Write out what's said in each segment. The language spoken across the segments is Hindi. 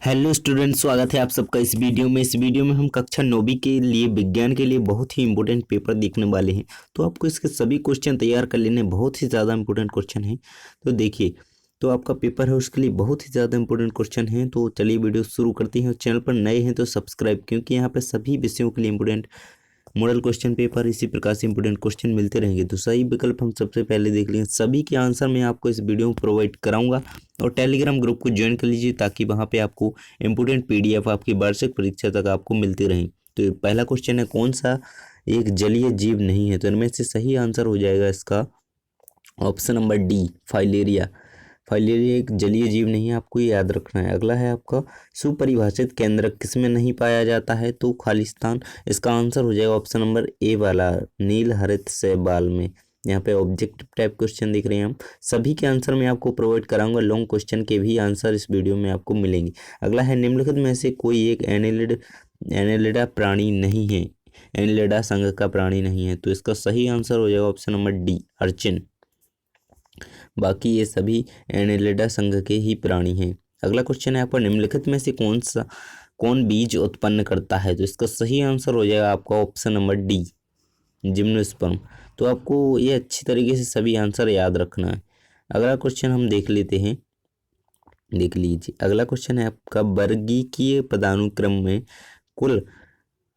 हेलो स्टूडेंट, स्वागत है आप सबका इस वीडियो में। इस वीडियो में हम कक्षा 9वीं के लिए विज्ञान के लिए बहुत ही इंपॉर्टेंट पेपर देखने वाले हैं। तो आपको इसके सभी क्वेश्चन तैयार कर लेने, बहुत ही ज़्यादा इंपॉर्टेंट क्वेश्चन हैं। तो देखिए, तो आपका पेपर है उसके लिए बहुत ही ज़्यादा इंपॉर्टेंट क्वेश्चन हैं। तो चलिए वीडियो शुरू करते हैं। चैनल पर नए हैं तो सब्सक्राइब, क्योंकि यहाँ पर सभी विषयों के लिए इंपॉर्टेंट मॉडल क्वेश्चन पेपर इसी प्रकार से इंपॉर्टेंट क्वेश्चन मिलते रहेंगे। तो सही विकल्प हम सबसे पहले देख लेंगे। सभी के आंसर मैं आपको इस वीडियो में प्रोवाइड कराऊंगा और टेलीग्राम ग्रुप को ज्वाइन कर लीजिए, ताकि वहां पे आपको इंपॉर्टेंट पीडीएफ आपकी वार्षिक परीक्षा तक आपको मिलती रहें। तो पहला क्वेश्चन है, कौन सा एक जलीय जीव नहीं है? तो इनमें से सही आंसर हो जाएगा इसका option number D, filaria. Filaria एक जलीय जीव नहीं है, आपको ये याद रखना है। अगला है आपका, सुपरिभाषित केंद्रक किसमें नहीं पाया जाता है? तो खालिस्तान। इसका आंसर हो जाएगा ऑप्शन नंबर ए वाला, नील हरित शैवाल में। यहाँ पे ऑब्जेक्टिव टाइप क्वेश्चन देख रहे हैं हम, सभी के आंसर मैं आपको प्रोवाइड कराऊंगा। लॉन्ग क्वेश्चन के भी आंसर इस वीडियो में आपको मिलेंगे। अगला है, निम्नलिखित में से कोई एक एनेलिडा प्राणी नहीं है। एनेलिडा संघ का प्राणी नहीं है। तो इसका सही आंसर हो जाएगा ऑप्शन नंबर डी, अर्चिन। बाकी ये सभी एनेलिडा संघ के ही प्राणी हैं। अगला क्वेश्चन है आपका, निम्नलिखित में से कौन बीज उत्पन्न करता है? तो इसका सही आंसर हो जाएगा आपका ऑप्शन नंबर डी, जिम्नोस्पर्म। तो आपको ये अच्छी तरीके से सभी आंसर याद रखना है। अगला क्वेश्चन हम देख लेते हैं, देख लीजिए। अगला क्वेश्चन है आपका, वर्गीकीय पदानुक्रम में कुल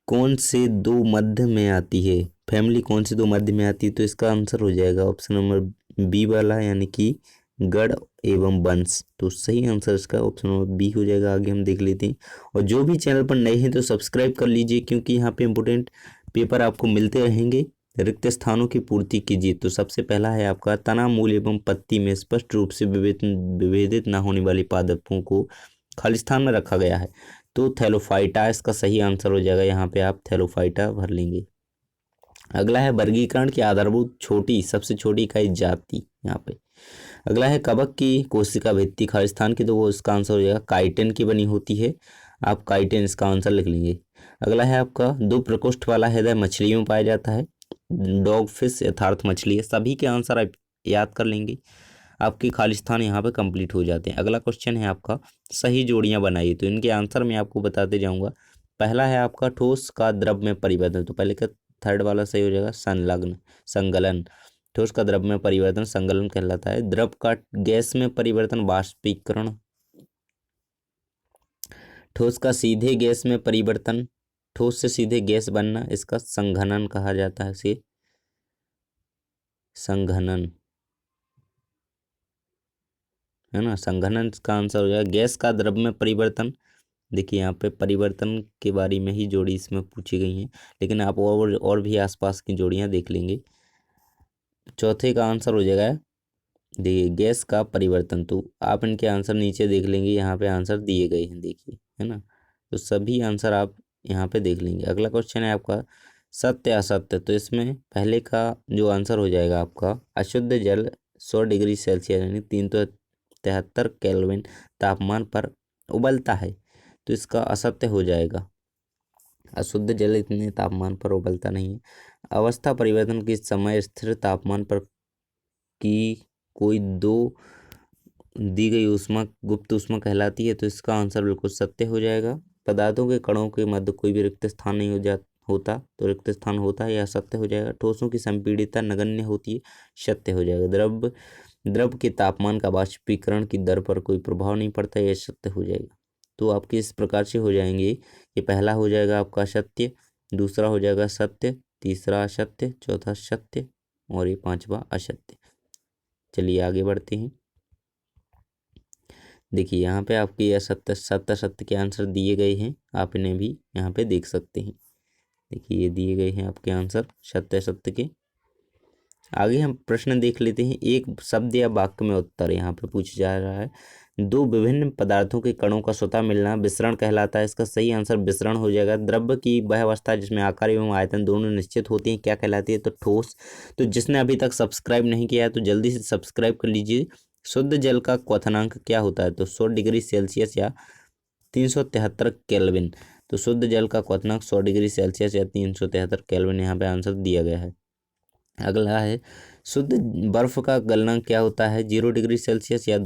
कौन से दो मध्य में आती है? फैमिली कौन से दो मध्य में आती है? तो इसका आंसर हो जाएगा ऑप्शन नंबर बी वाला, यानी कि गण एवं वंश। तो सही आंसर इसका ऑप्शन नंबर बी हो जाएगा। आगे हम देख लेते हैं। और जो भी चैनल पर नए हैं तो सब्सक्राइब कर लीजिए, क्योंकि यहाँ पे इंपोर्टेंट पेपर आपको मिलते रहेंगे। रिक्त स्थानों की पूर्ति कीजिए। तो सबसे पहला है आपका, तना, मूल एवं पत्ती में स्पष्ट रूप से विभेदित न होने वाली पादपों को खालिस्तान में रखा गया है। तो थैलोफाइटा इसका सही आंसर हो जाएगा। यहाँ पे आप थैलोफाइटा भर लेंगे। अगला है, वर्गीकरण की आधारभूत छोटी, सबसे छोटी इकाई जाति। यहाँ पे अगला है, कवक की कोशिका भित्ति खालिस्तान की, तो वो इसका आंसर हो जाएगा काइटिन की बनी होती है। आप काइटिन इसका आंसर लिख लेंगे। अगला है आपका, दो प्रकोष्ठ वाला हृदय मछलियों में पाया जाता है। डॉग फिश यथार्थ मछली है। सभी के आंसर आप याद कर लेंगे, आपके खालिस्तान यहाँ पे कंप्लीट हो जाते हैं। अगला क्वेश्चन है आपका, सही जोड़ियां बनाइए। तो इनके आंसर मैं आपको बताते जाऊंगा। पहला है आपका, ठोस का द्रव में परिवर्तन। तो पहले का थर्ड वाला सही हो जाएगा, संलग्न, संगलन। ठोस का द्रव में परिवर्तन संगलन कहलाता है। द्रव का गैस में परिवर्तन वाष्पीकरण। ठोस का सीधे गैस में परिवर्तन, ठोस से सीधे गैस बनना, इसका संघनन कहा जाता है। इसे संघनन है ना, संघनन का आंसर हो जाएगा। गैस का द्रव में परिवर्तन, देखिए यहाँ पे परिवर्तन के बारे में ही जोड़ी इसमें पूछी गई हैं, लेकिन आप और भी आसपास की जोड़ियां देख लेंगे। चौथे का आंसर हो जाएगा, देखिए गैस का परिवर्तन। तो आप इनके आंसर नीचे देख लेंगे, यहाँ पे आंसर दिए गए हैं, देखिए, है ना। तो सभी आंसर आप यहाँ पे देख लेंगे। अगला क्वेश्चन है आपका, सत्य असत्य। तो इसमें पहले का जो आंसर हो जाएगा आपका, अशुद्ध जल 100 डिग्री सेल्सियस यानी 373 केल्विन तापमान पर उबलता है। तो इसका असत्य हो जाएगा। अशुद्ध जल इतने तापमान पर उबलता नहीं है। अवस्था परिवर्तन के समय स्थिर तापमान पर की कोई दो दी गई ऊष्मा गुप्त ऊष्मा कहलाती है। तो इसका आंसर बिल्कुल सत्य हो जाएगा। पदार्थों के कणों के मध्य कोई भी रिक्त स्थान नहीं होता, तो रिक्त स्थान होता है, या सत्य हो जाएगा। ठोसों की संपीड़ितता नगण्य होती है, सत्य हो जाएगा। द्रव के तापमान का वाष्पीकरण की दर पर कोई प्रभाव नहीं पड़ता, यह सत्य हो जाएगा। तो आपके इस प्रकार से हो जाएंगे। ये पहला हो जाएगा आपका सत्य, दूसरा हो जाएगा सत्य, तीसरा असत्य, चौथा सत्य, और ये पांचवा असत्य। चलिए आगे बढ़ते हैं। देखिए यहाँ पे आपके असत्य सत्य सत्य के आंसर दिए गए हैं, आप इन्हें भी यहाँ पे देख सकते हैं। देखिए ये दिए गए हैं आपके आंसर सत्य सत्य के। आगे हम प्रश्न देख लेते हैं। एक शब्द या वाक्य में उत्तर यहाँ पे पूछा जा रहा है, दो विभिन्न पदार्थों के कणों का स्वतः मिलना विसरण कहलाता है। इसका सही आंसर विसरण हो जाएगा। द्रव्य की वह अवस्था जिसमें आकार एवं आयतन दोनों निश्चित होती हैं, क्या कहलाती है? तो ठोस। तो जिसने अभी तक सब्सक्राइब नहीं किया है तो जल्दी से सब्सक्राइब कर लीजिए। शुद्ध जल का क्वथनांक क्या होता है? तो 100 डिग्री सेल्सियस या 373 केल्विन। तो शुद्ध जल का क्वथनांक 100 डिग्री सेल्सियस या 373 केल्विन, यहाँ पे आंसर दिया गया है। अगला है, शुद्ध बर्फ का गलनांक क्या होता है? 0 डिग्री सेल्सियस या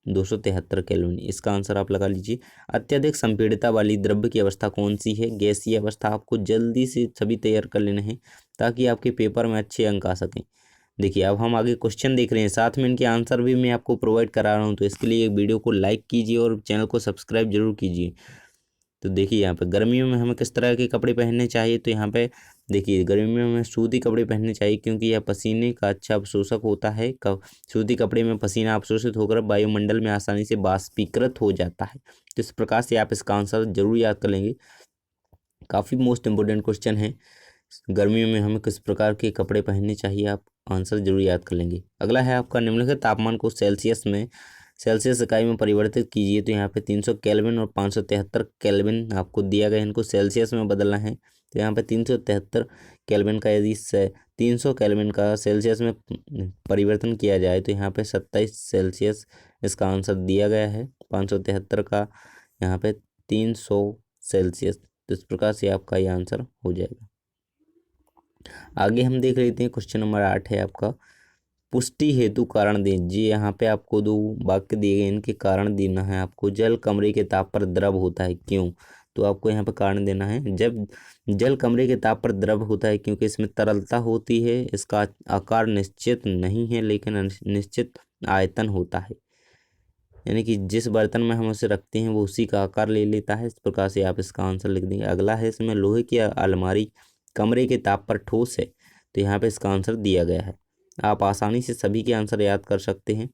273 केल्विन। इसका आंसर आप लगा लीजिए। अत्यधिक संपीड़ितता वाली द्रव्य की अवस्था कौन सी है? गैसीय अवस्था। आपको जल्दी से सभी तैयार कर लेने हैं ताकि आपके पेपर में अच्छे अंक आ सकें। देखिए अब हम आगे क्वेश्चन देख रहे हैं, साथ में इनके आंसर भी मैं आपको प्रोवाइड करा रहा हूँ, तो इसके लिए वीडियो को लाइक कीजिए और चैनल को सब्सक्राइब जरूर कीजिए। तो देखिए यहाँ पे गर्मियों में हमें किस तरह के कपड़े पहनने चाहिए, तो यहाँ पे देखिए गर्मियों में सूती कपड़े पहनने चाहिए क्योंकि यह पसीने का अच्छा अवशोषक होता है। सूती कपड़े में पसीना अवशोषित होकर वायुमंडल में आसानी से बाष्पीकृत हो जाता है। तो इस प्रकार से आप इसका आंसर जरूर याद कर लेंगे। काफ़ी मोस्ट इम्पोर्टेंट क्वेश्चन है, गर्मियों में हमें किस प्रकार के कपड़े पहनने चाहिए, आप आंसर जरूर याद कर लेंगे। अगला है आपका निम्नलिखित तापमान को सेल्सियस इकाई में परिवर्तित कीजिए। तो यहाँ पे 300 केल्विन और 573 केल्विन आपको दिया गया है, इनको सेल्सियस में बदलना है। तो यहाँ पे 373 केल्विन का यदि 300 केल्विन का सेल्सियस में परिवर्तन किया जाए तो यहाँ पे 27 सेल्सियस इसका आंसर दिया गया है। 573 का यहाँ पे 300 सेल्सियस। तो इस प्रकार से आपका ये आंसर हो जाएगा। आगे हम देख लेते हैं, क्वेश्चन नंबर 8 है आपका, पुष्टि हेतु कारण दें। जी यहाँ पे आपको 2 वाक्य दिए गए, इनके कारण देना है आपको। जल कमरे के ताप पर द्रव होता है, क्यों? तो आपको यहाँ पे कारण देना है। जब जल कमरे के ताप पर द्रव होता है क्योंकि इसमें तरलता होती है, इसका आकार निश्चित नहीं है लेकिन निश्चित आयतन होता है, यानी कि जिस बर्तन में हम उसे रखते हैं वो उसी का आकार ले लेता है। इस प्रकार से आप इसका आंसर लिख देंगे। अगला है, इसमें लोहे की अलमारी कमरे के ताप पर ठोस है, तो यहाँ पे इसका आंसर दिया गया है। आप आसानी से सभी के आंसर याद कर सकते हैं।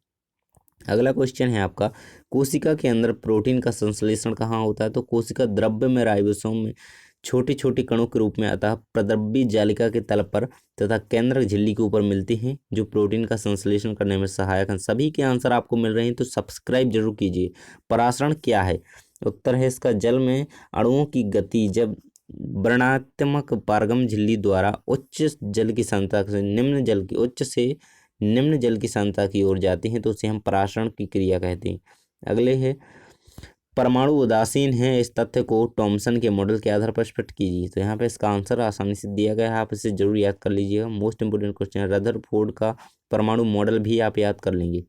अगला क्वेश्चन है आपका, कोशिका के अंदर प्रोटीन का संश्लेषण कहाँ होता है? तो कोशिका द्रव्य में राइबोसोम में छोटे छोटे कणों के रूप में अतः प्रद्रव्य जालिका के तल पर तथा केंद्रक झिल्ली के ऊपर मिलती हैं जो प्रोटीन का संश्लेषण करने में सहायक हैं। सभी के आंसर आपको मिल रहे हैं तो सब्सक्राइब जरूर कीजिए। परासरण क्या है? उत्तर है इसका, जल में अणुओं की गति जब वर्णात्मक पारगम झिल्ली द्वारा उच्च से निम्न जल की सांद्रता की ओर जाती हैं तो उसे हम परासरण की क्रिया कहते हैं। अगले है, परमाणु उदासीन है, इस तथ्य को थॉमसन के मॉडल के आधार पर स्पष्ट कीजिए। तो यहाँ पे इसका आंसर आसानी से दिया गया है, आप इसे जरूर याद कर लीजिएगा। मोस्ट इंपोर्टेंट क्वेश्चन है। रदरफोर्ड का परमाणु मॉडल भी आप याद कर लेंगे।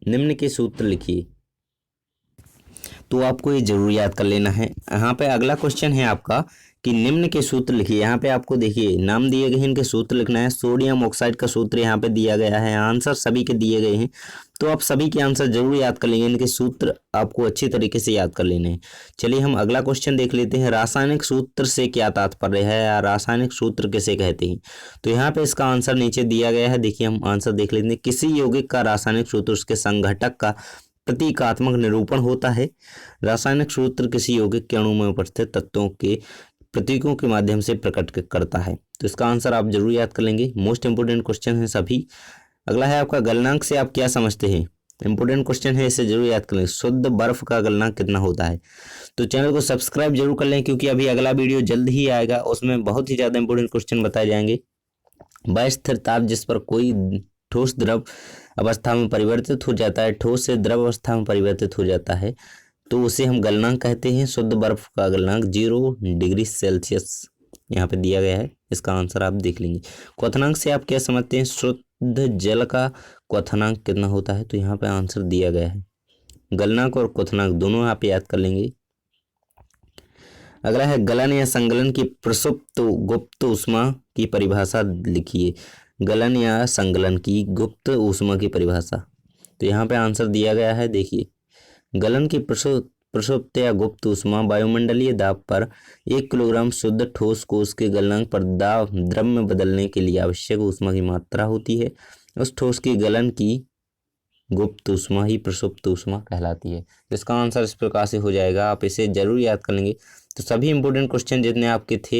निम्न के सूत्र लिखिए, तो आपको ये जरूर याद कर लेना है। यहाँ पे अगला क्वेश्चन है आपका कि निम्न के सूत्र लिखिए। यहाँ पे आपको देखिए नाम दिए गए हैं, इनके सूत्र लिखना है। सोडियम ऑक्साइड का सूत्र यहाँ पे दिया गया है, आंसर सभी के दिए गए हैं, तो आप सभी के आंसर जरूर याद कर लेंगे। इनके सूत्र आपको अच्छी तरीके से याद कर लेने हैं। चलिए हम अगला क्वेश्चन देख लेते हैं। रासायनिक सूत्र से क्या तात्पर्य है या रासायनिक सूत्र किसे कहते हैं? तो यहाँ पे इसका आंसर नीचे दिया गया है, देखिए हम आंसर देख लेते हैं। किसी यौगिक का रासायनिक सूत्र उसके संघटक का प्रतीकात्मक निरूपण होता है। रासायनिक सूत्र किसी यौगिक के अणु में उपस्थित तत्वों के प्रतीकों के माध्यम से प्रकट करता है। तो इसका आंसर आप जरूर याद कर लेंगे। मोस्ट इंपोर्टेंट क्वेश्चन है सभी। अगला है आपका, गलनांक से आप क्या समझते हैं? इंपोर्टेंट क्वेश्चन है, इसे जरूर याद कर लें। शुद्ध बर्फ का गलनांक कितना होता है? तो चैनल को सब्सक्राइब जरूर कर लें क्योंकि अभी अगला वीडियो जल्द ही आएगा, उसमें बहुत ही ज़्यादा इंपोर्टेंट क्वेश्चन बताए जाएंगे। अस्थिर ताप जिस पर कोई ठोस द्रव अवस्था में परिवर्तित हो जाता है, ठोस से द्रव अवस्था में परिवर्तित हो जाता है, तो उसे हम गलनांक कहते हैं। शुद्ध बर्फ का गलनांक 0 डिग्री सेल्सियस यहाँ पे दिया गया है। इसका आंसर आप देख लेंगे। क्वथनांक से आप क्या समझते हैं? शुद्ध जल का क्वथनांक कितना होता है? तो यहाँ पे आंसर दिया गया है। गलनांक और क्वथनांक दोनों आप याद कर लेंगे। अगला है, गलन या संगलन की प्रसुप्त गुप्त ऊष्मा की परिभाषा लिखिए। गलन या संगलन की गुप्त ऊष्मा की परिभाषा, तो यहाँ पे आंसर दिया गया है। देखिए, गलन की प्रसुप्त या गुप्त ऊष्मा वायुमंडलीय दाब पर 1 किलोग्राम शुद्ध ठोस को उसके गलनांक पर द्रव में बदलने के लिए आवश्यक ऊष्मा की मात्रा होती है। उस ठोस की गलन की गुप्त ऊष्मा ही प्रसुप्त ऊष्मा कहलाती है। इसका आंसर इस प्रकार से हो जाएगा, आप इसे जरूर याद कर लेंगे। तो सभी इंपॉर्टेंट क्वेश्चन जितने आपके थे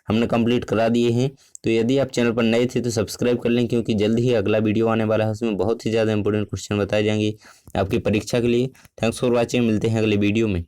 हमने कंप्लीट करा दिए हैं। तो यदि आप चैनल पर नए थे तो सब्सक्राइब कर लें क्योंकि जल्द ही अगला वीडियो आने वाला है, उसमें बहुत ही ज़्यादा इंपॉर्टेंट क्वेश्चन बताए जाएंगे आपकी परीक्षा के लिए। थैंक्स फॉर वॉचिंग, मिलते हैं अगले वीडियो में।